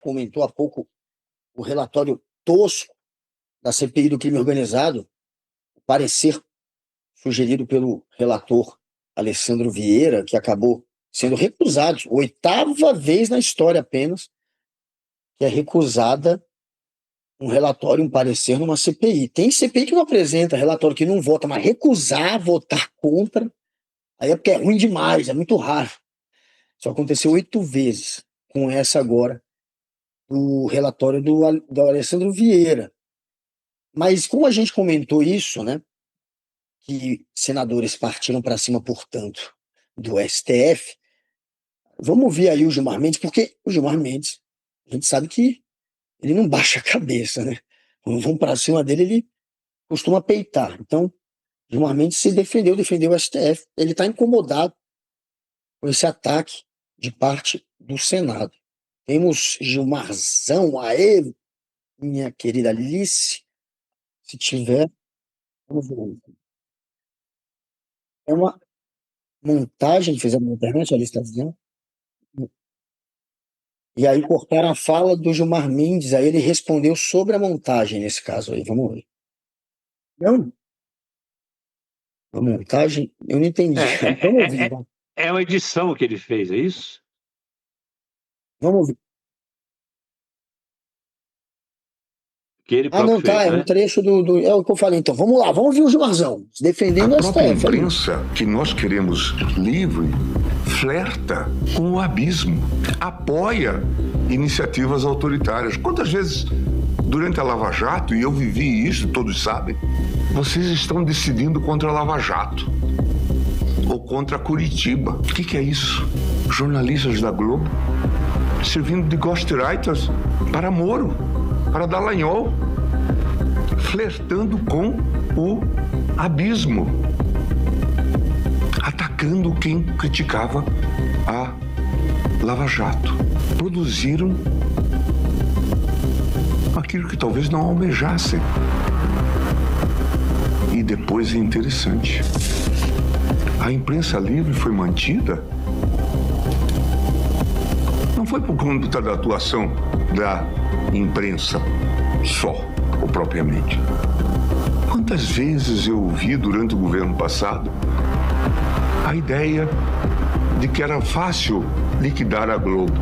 comentou há pouco o relatório tosco da CPI do crime organizado, o parecer sugerido pelo relator Alessandro Vieira, que acabou sendo recusado, oitava vez na história apenas, que é recusada um relatório, um parecer numa CPI. Tem CPI que não apresenta relatório, que não vota, mas recusar, votar contra, aí é porque é ruim demais, é muito raro. Só aconteceu 8 vezes com essa agora, o relatório do Alessandro Vieira. Mas como a gente comentou isso, né, que senadores partiram para cima, portanto, do STF, vamos ouvir aí o Gilmar Mendes, porque o Gilmar Mendes, a gente sabe que ele não baixa a cabeça, né? Quando vão para cima dele, ele costuma peitar. Então, Gilmar Mendes se defendeu, defendeu o STF. Ele está incomodado com esse ataque de parte do Senado. Temos Gilmarzão, aê, minha querida Alice, se tiver, vamos ver. É uma montagem que fizeram na internet, a Alice está dizendo. E aí cortaram a fala do Gilmar Mendes, aí ele respondeu sobre a montagem nesse caso aí, vamos ver. Não, a montagem, eu não entendi. É, é, Vamos é, ouvir, é, é uma edição que ele fez, é isso? vamos ouvir. Que ele Ah, próprio não, tá, fez, é um né? trecho é o que eu falei, então, vamos lá, vamos ouvir o Gilmarzão, A defendendo o própria STF ali. imprensa, que nós queremos livre, flerta com o abismo, apoia iniciativas autoritárias. Quantas vezes, durante a Lava Jato, e eu vivi isso, todos sabem, vocês estão decidindo contra a Lava Jato ou contra Curitiba. O que é isso? Jornalistas da Globo servindo de ghostwriters para Moro, para Dallagnol, flertando com o abismo, atacando quem criticava a Lava Jato. Produziram aquilo que talvez não almejassem. E depois é interessante. A imprensa livre foi mantida não foi por conta da atuação da imprensa só, ou propriamente. Quantas vezes eu ouvi durante o governo passado a ideia de que era fácil liquidar a Globo,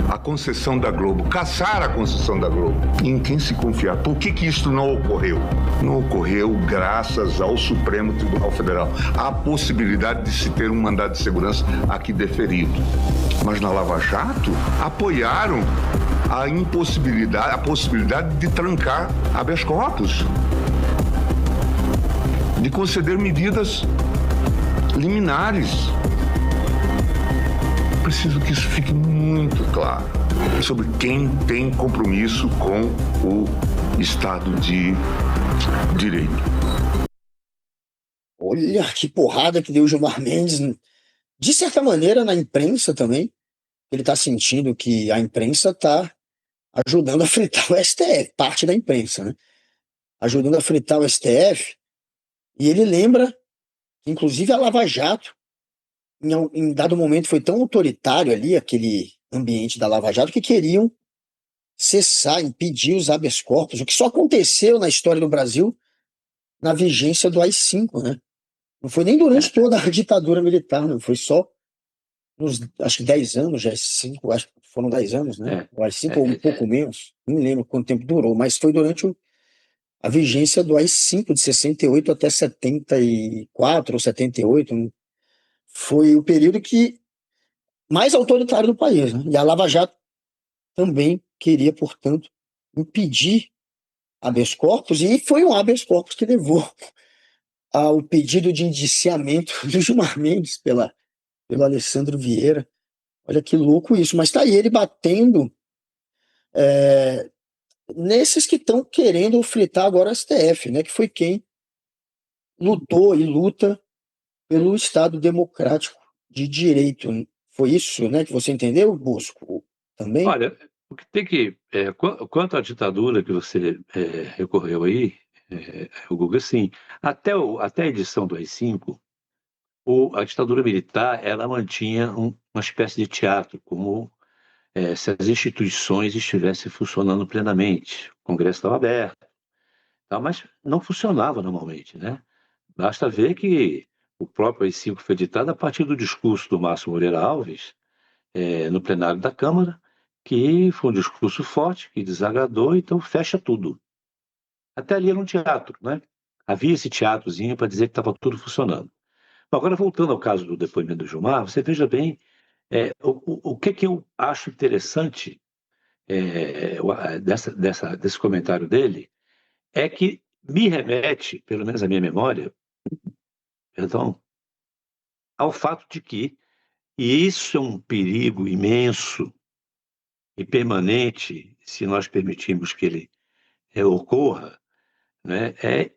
a concessão da Globo, caçar a concessão da Globo. Em quem se confiar? Por que isso não ocorreu? Não ocorreu graças ao Supremo Tribunal Federal. Há a possibilidade de se ter um mandado de segurança aqui deferido. Mas na Lava Jato, apoiaram a possibilidade de trancar habeas corpus, de conceder medidas liminares. Preciso que isso fique muito claro sobre quem tem compromisso com o Estado de Direito. Olha que porrada que deu o Gilmar Mendes, de certa maneira, na imprensa também. Ele está sentindo que a imprensa está ajudando a fritar o STF, parte da imprensa, né? Ajudando a fritar o STF. E ele lembra que, inclusive, a Lava Jato, em dado momento, foi tão autoritário ali, aquele ambiente da Lava Jato, que queriam cessar, impedir os habeas corpus, o que só aconteceu na história do Brasil na vigência do AI-5, né? Não foi nem durante toda a ditadura militar, não. Foi só nos, acho que 10 anos, já 5, acho que foram 10 anos, né? O AI-5 ou um pouco menos, não lembro quanto tempo durou, mas foi durante a vigência do AI-5, de 68 até 74 ou 78, né? Foi o período que mais autoritário do país, né? E a Lava Jato também queria, portanto, impedir habeas corpus, e foi um habeas corpus que levou ao pedido de indiciamento do Gilmar Mendes pelo Alessandro Vieira. Olha que louco isso, mas tá aí ele batendo nesses que estão querendo fritar agora o STF, né? Que foi quem lutou e luta pelo Estado democrático de direito. Foi isso, né, que você entendeu, Bosco? Também? Olha, o que tem que. Quanto à ditadura que você recorreu aí, o Guga, sim, até a edição do AI-5, a ditadura militar ela mantinha uma espécie de teatro, como se as instituições estivessem funcionando plenamente. O Congresso estava aberto, tá? Mas não funcionava normalmente, né? Basta ver que o próprio AI-5 foi editado a partir do discurso do Márcio Moreira Alves, no plenário da Câmara, que foi um discurso forte, que desagradou, então fecha tudo. Até ali era um teatro, né? Havia esse teatrozinho para dizer que estava tudo funcionando. Bom, agora, voltando ao caso do depoimento do Gilmar, você veja bem o que eu acho interessante desse comentário dele, é que me remete, pelo menos a minha memória, perdão, ao fato de que, e isso é um perigo imenso e permanente, se nós permitirmos que ele ocorra, né, é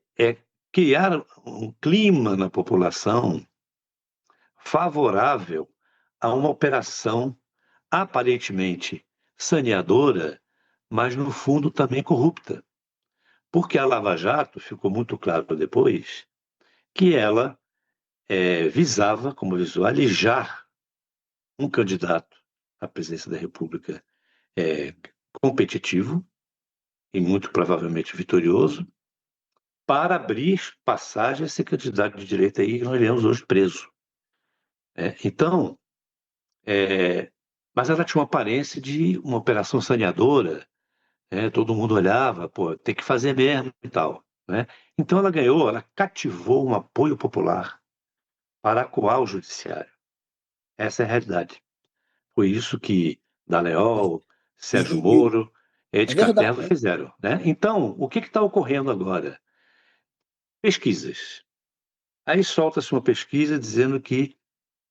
criar um clima na população favorável a uma operação aparentemente saneadora, mas no fundo também corrupta. Porque a Lava Jato, ficou muito claro depois, que ela visava, como visou, alijar um candidato à presidência da República competitivo e muito provavelmente vitorioso, para abrir passagem a esse candidato de direita aí que nós vemos hoje preso. Então, mas ela tinha uma aparência de uma operação saneadora, todo mundo olhava, pô, tem que fazer mesmo e tal, né? Então ela cativou um apoio popular para acuar o judiciário. Essa é a realidade. Foi isso que Dallagnol, Sérgio E Moro, é Ed verdade, Capello fizeram, né? Então, o que está ocorrendo agora? Pesquisas. Aí solta-se uma pesquisa dizendo que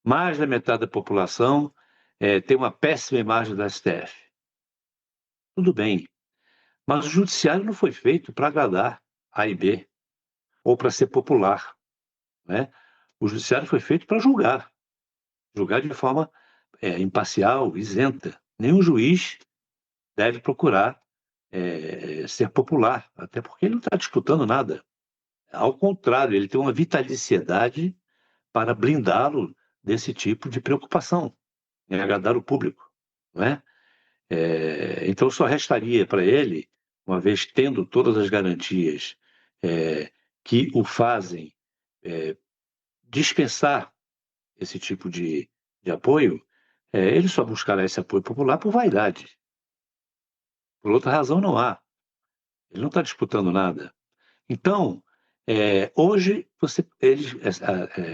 mais da metade da população tem uma péssima imagem do STF. Tudo bem, mas o judiciário não foi feito para agradar A e B, ou para ser popular, né? O judiciário foi feito para julgar de forma imparcial, isenta. Nenhum juiz deve procurar ser popular, até porque ele não está disputando nada. Ao contrário, ele tem uma vitaliciedade para blindá-lo desse tipo de preocupação, em agradar o público, não é? Então, só restaria para ele, uma vez tendo todas as garantias que o fazem dispensar esse tipo de apoio, ele só buscará esse apoio popular por vaidade. Por outra razão, não há. Ele não está disputando nada. Então, hoje, eles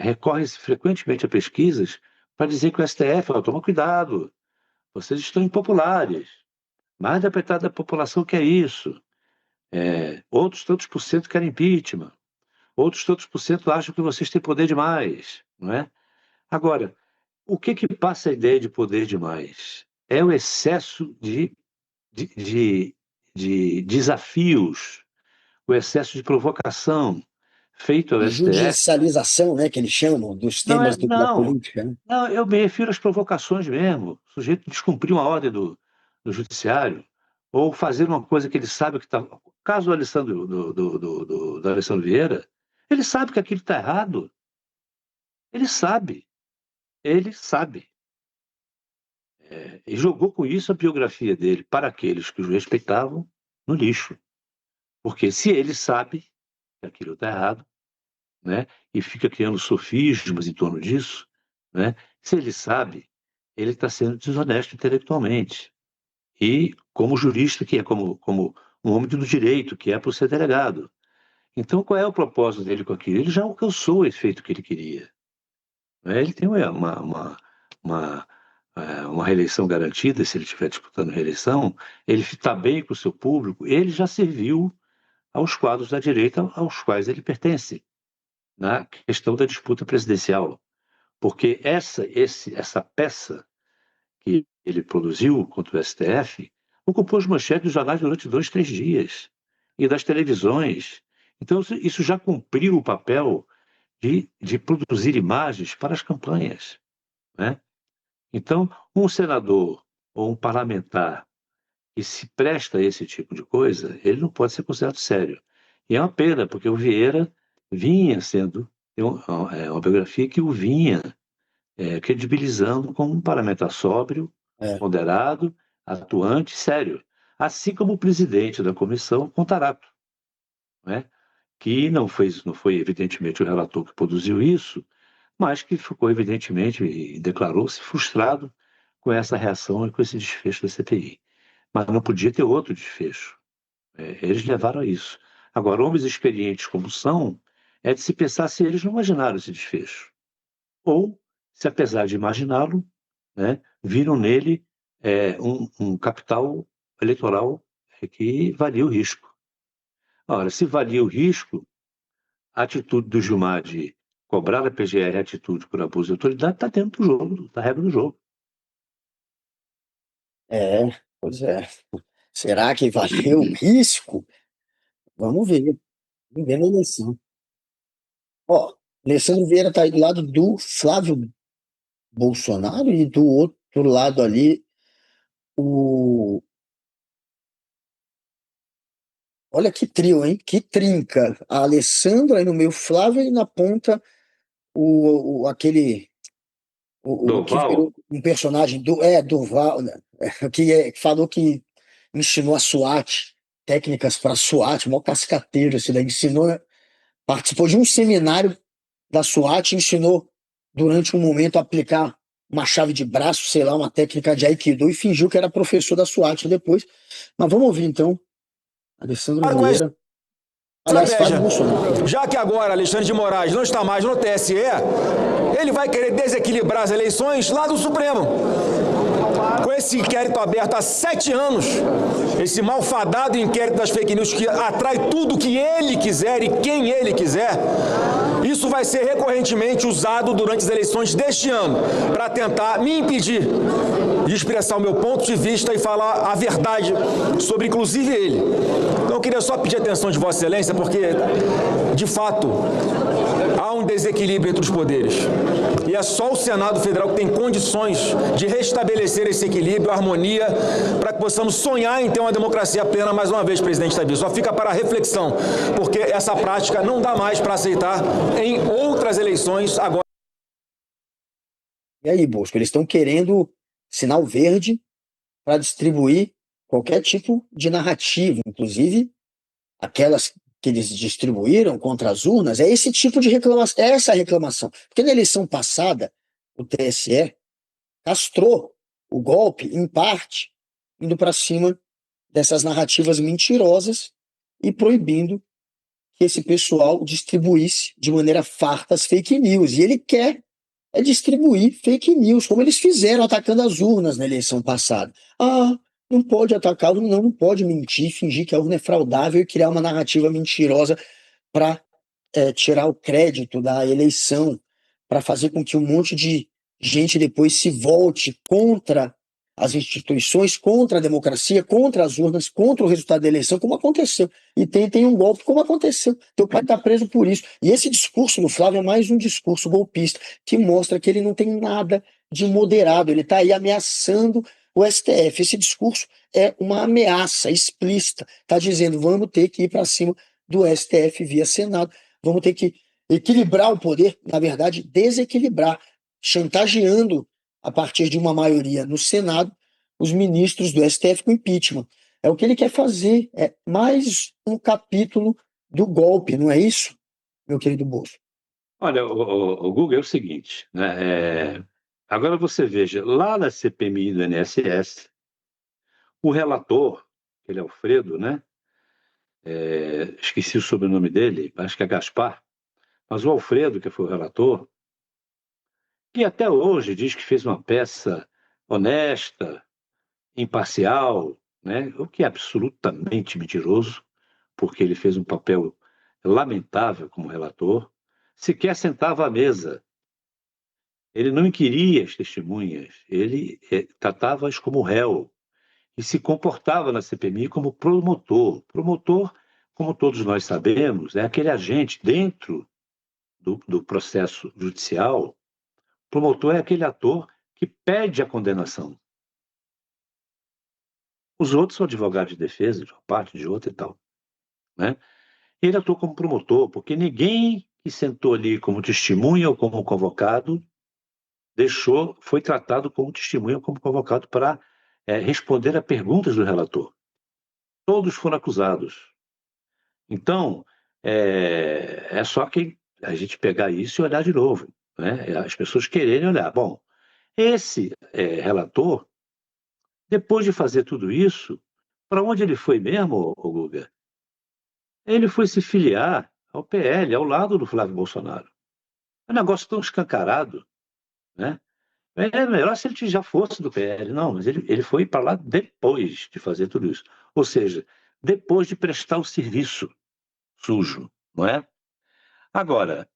recorrem-se frequentemente a pesquisas para dizer que o STF, toma cuidado, vocês estão impopulares. Mais da metade da população quer isso. Outros tantos por cento querem impeachment. Outros tantos por cento acham que vocês têm poder demais. Não é? Agora, o que passa a ideia de poder demais? É o excesso de desafios, o excesso de provocação feito ao de STF. judicialização, né, que eles chamam, dos Não temas da não, política, né? não, eu me refiro às provocações mesmo. O sujeito descumprir uma ordem do judiciário, ou fazer uma coisa que ele sabe que está. Caso do Alessandro, do Alessandro Vieira, ele sabe que aquilo está errado. Ele sabe. Ele sabe. E jogou com isso a biografia dele para aqueles que o respeitavam no lixo. Porque se ele sabe que aquilo está errado, né, e fica criando sofismas em torno disso, né, se ele sabe, ele está sendo desonesto intelectualmente. E como jurista, que é como um homem do direito, que é por ser delegado. Então, qual é o propósito dele com aquilo? Ele já alcançou o efeito que ele queria, né? Ele tem uma reeleição garantida, se ele estiver disputando reeleição, ele está bem com o seu público, ele já serviu aos quadros da direita aos quais ele pertence, na questão da disputa presidencial. Porque essa peça que ele produziu contra o STF ocupou as manchetes dos jornais durante 2, 3 dias, e das televisões. Então, isso já cumpriu o papel de produzir imagens para as campanhas, né? Então, um senador ou um parlamentar que se presta a esse tipo de coisa, ele não pode ser considerado sério. E é uma pena, porque o Vieira vinha sendo uma biografia que o vinha credibilizando como um parlamentar sóbrio, É. ponderado, atuante, sério. Assim como o presidente da comissão, Contarato, né? Que não foi evidentemente o relator que produziu isso, mas que ficou evidentemente e declarou-se frustrado com essa reação e com esse desfecho da CPI. Mas não podia ter outro desfecho. Eles levaram a isso. Agora, homens experientes como são, é de se pensar se eles não imaginaram esse desfecho. Ou se, apesar de imaginá-lo, né, viram nele um capital eleitoral que valia o risco. Ora, se valia o risco, a atitude do Gilmar de cobrar da PGR a atitude por abuso de autoridade está dentro do jogo, da regra do jogo. É, pois é. Será que valeu o risco? Vamos ver. Vamos ver na eleição. Ó, Alessandro Vieira está aí do lado do Flávio Bolsonaro e do outro lado ali, o. Olha que trio, hein? Que trinca. A Alessandra aí no meio, Flávio e na ponta aquele. O que Doval, virou um personagem Durval, né? Que falou que ensinou a SWAT, técnicas para SWAT, mó cascateiro esse daí, ensinou, né? Participou de um seminário da SWAT, ensinou durante um momento a aplicar uma chave de braço, sei lá, uma técnica de Aikido, e fingiu que era professor da SWAT depois. Mas vamos ouvir então, Alessandro Com a Vieira, aliás, Flávio estratégia, Bolsonaro. já que agora Alexandre de Moraes não está mais no TSE, ele vai querer desequilibrar as eleições lá do Supremo. Com esse inquérito aberto há 7 anos, esse malfadado inquérito das fake news que atrai tudo que ele quiser e quem ele quiser, isso vai ser recorrentemente usado durante as eleições deste ano para tentar me impedir de expressar o meu ponto de vista e falar a verdade sobre, inclusive, ele. Então, eu queria só pedir a atenção de Vossa Excelência, porque, de fato, há um desequilíbrio entre os poderes. E é só o Senado Federal que tem condições de restabelecer esse equilíbrio, harmonia, para que possamos sonhar em ter uma democracia plena mais uma vez, presidente Tabi. Só fica para a reflexão, porque essa prática não dá mais para aceitar em outras eleições agora. E aí, Bosco, eles estão querendo sinal verde para distribuir qualquer tipo de narrativa, inclusive aquelas que eles distribuíram contra as urnas, é esse tipo de reclamação, é essa a reclamação. Porque na eleição passada, o TSE castrou o golpe, em parte, indo para cima dessas narrativas mentirosas e proibindo que esse pessoal distribuísse de maneira farta as fake news. E ele quer distribuir fake news, como eles fizeram atacando as urnas na eleição passada. Ah, não pode atacar, não pode mentir, fingir que a urna é fraudável e criar uma narrativa mentirosa para tirar o crédito da eleição, para fazer com que um monte de gente depois se volte contra as instituições, contra a democracia, contra as urnas, contra o resultado da eleição, como aconteceu. E tem um golpe, como aconteceu. Teu pai está preso por isso. E esse discurso do Flávio é mais um discurso golpista, que mostra que ele não tem nada de moderado. Ele está aí ameaçando o STF. Esse discurso é uma ameaça explícita. Está dizendo, vamos ter que ir para cima do STF via Senado. Vamos ter que equilibrar o poder, na verdade, desequilibrar, chantageando a partir de uma maioria no Senado, os ministros do STF com impeachment. É o que ele quer fazer, é mais um capítulo do golpe, não é isso, meu querido Bolso? olha, o Google é o seguinte, né? Agora você veja, lá na CPMI do INSS, o relator, ele é Alfredo, né? Esqueci o sobrenome dele, acho que é Gaspar, mas o Alfredo, que foi o relator, que até hoje diz que fez uma peça honesta, imparcial, né? O que é absolutamente mentiroso, porque ele fez um papel lamentável como relator, sequer sentava à mesa. Ele não inquiria as testemunhas, ele tratava-as como réu e se comportava na CPMI como promotor. Promotor, como todos nós sabemos, é aquele agente dentro do processo judicial. Promotor é aquele ator que pede a condenação. Os outros são advogados de defesa, de uma parte, de outra e tal, né? Ele atuou como promotor, porque ninguém que sentou ali como testemunha ou como convocado foi tratado como testemunha, como convocado para responder a perguntas do relator. Todos foram acusados. Então, é só que a gente pegar isso e olhar de novo, né? As pessoas quererem olhar. Bom, esse relator, depois de fazer tudo isso, para onde ele foi mesmo, ô Guga? Ele foi se filiar ao PL, ao lado do Flávio Bolsonaro. É um negócio tão escancarado, né? É melhor se ele já fosse do PL. Não, mas ele foi para lá depois de fazer tudo isso. Ou seja, depois de prestar o serviço sujo, não é? Agora,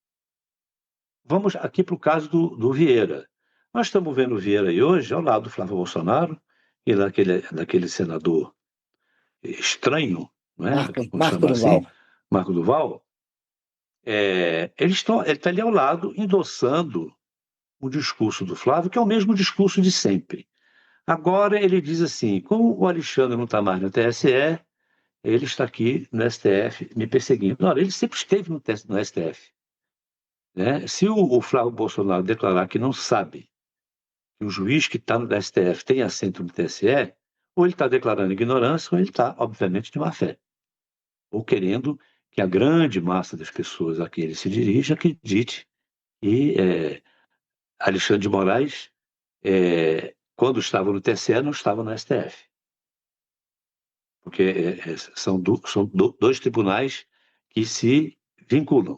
vamos aqui para o caso do Vieira. Nós estamos vendo o Vieira aí hoje ao lado do Flávio Bolsonaro e daquele senador estranho, não é? Vamos Marco chamar assim, Duval. Marco Duval. Ele está ali ao lado endossando o discurso do Flávio, que é o mesmo discurso de sempre. Agora ele diz assim, como o Alexandre não está mais no TSE, ele está aqui no STF me perseguindo. Ora, ele sempre esteve no STF. Né? Se o Flávio Bolsonaro declarar que não sabe que o juiz que está no STF tem assento no TSE, ou ele está declarando ignorância, ou ele está, obviamente, de má fé. Ou querendo que a grande massa das pessoas a quem ele se dirige acredite que Alexandre de Moraes, quando estava no TSE, não estava no STF. Porque são dois tribunais que se vinculam.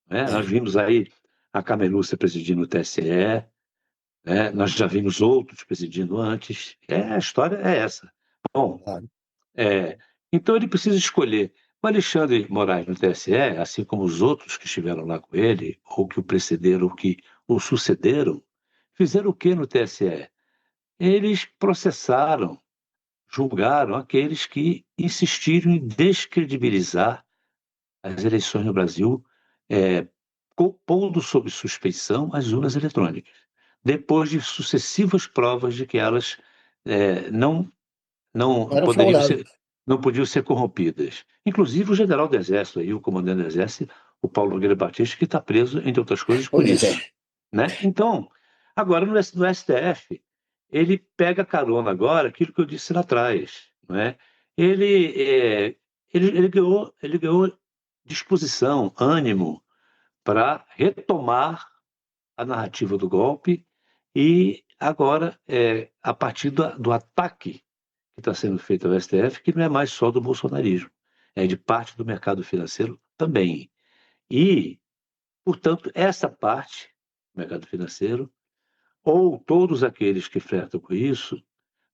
Né? Nós vimos aí a Camelúcia presidindo o TSE, né? Nós já vimos outros presidindo antes. A história é essa. Bom, Claro. então ele precisa escolher. O Alexandre de Moraes no TSE, assim como os outros que estiveram lá com ele, ou que o precederam, ou que o sucederam, fizeram o que no TSE? Eles processaram, julgaram aqueles que insistiram em descredibilizar as eleições no Brasil, pondo sob suspeição as urnas eletrônicas, depois de sucessivas provas de que elas não Era fraudado. podiam ser corrompidas. Inclusive o general do Exército, aí, o comandante do Exército, o Paulo Nogueira Batista, que está preso, entre outras coisas, por Pois isso. Né? Então, agora no STF, ele pega carona agora, aquilo que eu disse lá atrás. Né? Ele ganhou disposição, ânimo para retomar a narrativa do golpe e agora, a partir do ataque que está sendo feito ao STF, que não é mais só do bolsonarismo, é de parte do mercado financeiro também. E, portanto, essa parte do mercado financeiro, ou todos aqueles que flertam com isso,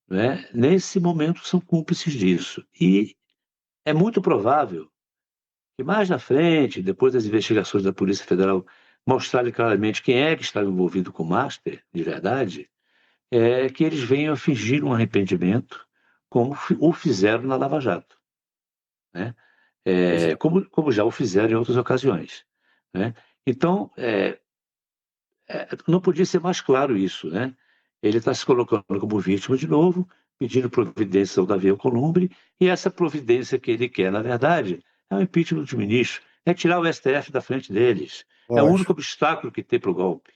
né, nesse momento são cúmplices disso. E é muito provável que mais na frente, depois das investigações da Polícia Federal mostrarem claramente quem é que estava envolvido com o Master, de verdade, que eles venham a fingir um arrependimento, como o fizeram na Lava Jato. Né? Como já o fizeram em outras ocasiões. Né? Então, não podia ser mais claro isso. Né? Ele está se colocando como vítima de novo, pedindo providência ao Davi Alcolumbre, e essa providência que ele quer, na verdade, é o impeachment de ministro, é tirar o STF da frente deles. É o único obstáculo que tem para o golpe.